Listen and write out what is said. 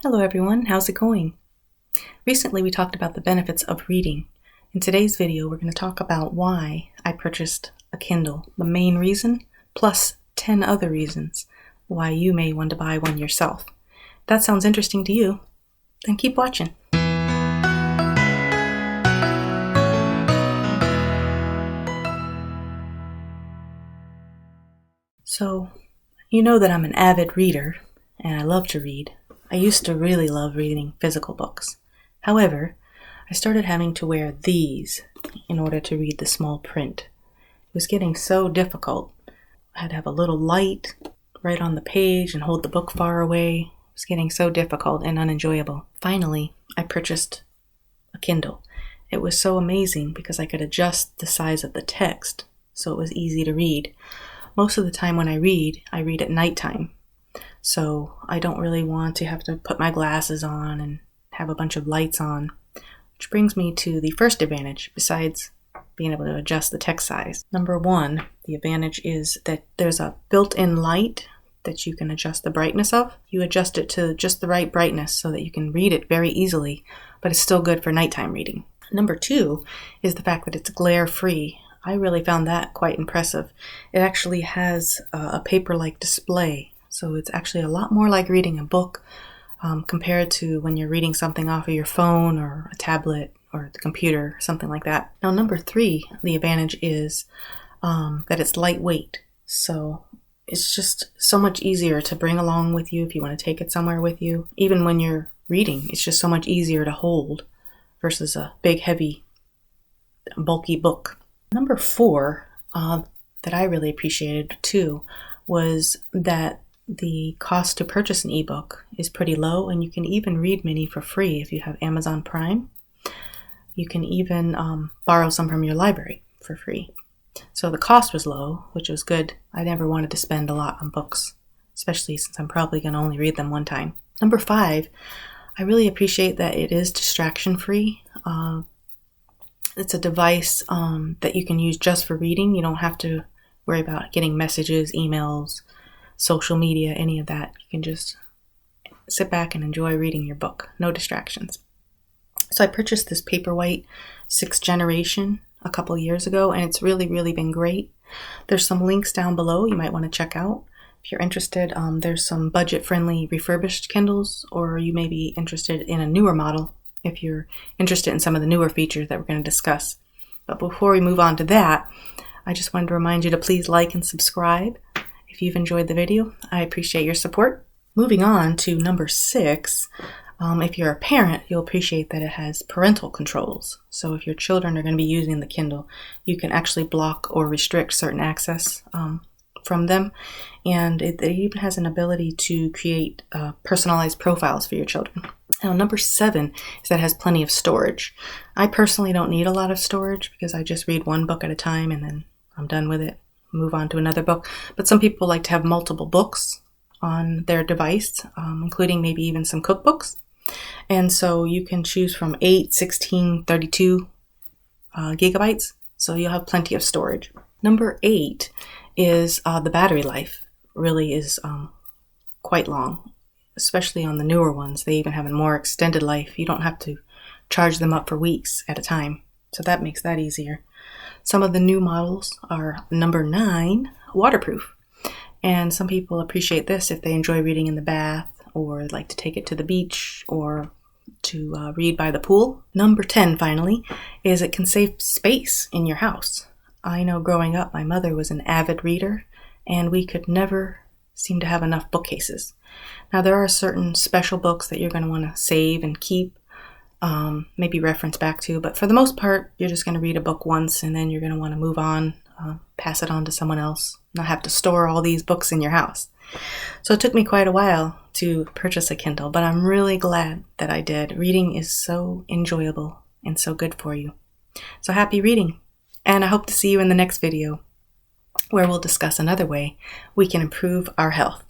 Hello everyone, how's it going? Recently we talked about the benefits of reading. In today's video we're going to talk about why I purchased a Kindle, the main reason, plus 10 other reasons why you may want to buy one yourself. If that sounds interesting to you, then keep watching. So, you know that I'm an avid reader and I love to read. I used to really love reading physical books. However, I started having to wear these in order to read the small print. It was getting so difficult. I had to have a little light right on the page and hold the book far away. It was getting so difficult and unenjoyable. Finally, I purchased a Kindle. It was so amazing because I could adjust the size of the text so it was easy to read. Most of the time when I read at nighttime. So I don't really want to have to put my glasses on and have a bunch of lights on. Which brings me to the first advantage, besides being able to adjust the text size. Number one, the advantage is that there's a built-in light that you can adjust the brightness of. You adjust it to just the right brightness so that you can read it very easily, but it's still good for nighttime reading. Number two is the fact that it's glare-free. I really found that quite impressive. It actually has a paper-like display. So it's actually a lot more like reading a book compared to when you're reading something off of your phone or a tablet or the computer, something like that. Now, number three, the advantage is that it's lightweight. So it's just so much easier to bring along with you if you want to take it somewhere with you. Even when you're reading, it's just so much easier to hold versus a big, heavy, bulky book. Number four, that I really appreciated too, was that the cost to purchase an ebook is pretty low, and you can even read many for free if you have Amazon Prime. You can even borrow some from your library for free. So the cost was low, which was good. I never wanted to spend a lot on books, especially since I'm probably going to only read them one time. Number five, I really appreciate that it is distraction-free. It's a device that you can use just for reading. You don't have to worry about getting messages, emails, social media, any of that. You can just sit back and enjoy reading your book. No distractions. So I purchased this Paperwhite 6th generation a couple years ago, and it's really, really been great. There's some links down below you might want to check out. If you're interested, there's some budget-friendly refurbished Kindles, or you may be interested in a newer model if you're interested in some of the newer features that we're going to discuss. But before we move on to that, I just wanted to remind you to please like and subscribe. If you've enjoyed the video, I appreciate your support. Moving on to number 6, if you're a parent, you'll appreciate that it has parental controls. So if your children are going to be using the Kindle, you can actually block or restrict certain access from them. And it even has an ability to create personalized profiles for your children. Now, number 7 is that it has plenty of storage. I personally don't need a lot of storage because I just read one book at a time and then I'm done with it. Move on to another book. But some people like to have multiple books on their device, including maybe even some cookbooks. And so you can choose from 8, 16, 32 gigabytes. So you'll have plenty of storage. Number 8 is the battery life really is quite long, especially on the newer ones. They even have a more extended life. You don't have to charge them up for weeks at a time. So that makes that easier. Some of the new models are number 9, waterproof. And some people appreciate this if they enjoy reading in the bath or like to take it to the beach or to read by the pool. Number 10, finally, is it can save space in your house. I know growing up, my mother was an avid reader and we could never seem to have enough bookcases. Now, there are certain special books that you're going to want to save and keep, maybe reference back to, but for the most part, you're just going to read a book once and then you're going to want to move on, pass it on to someone else, not have to store all these books in your house. So it took me quite a while to purchase a Kindle, but I'm really glad that I did. Reading is so enjoyable and so good for you. So happy reading, and I hope to see you in the next video where we'll discuss another way we can improve our health.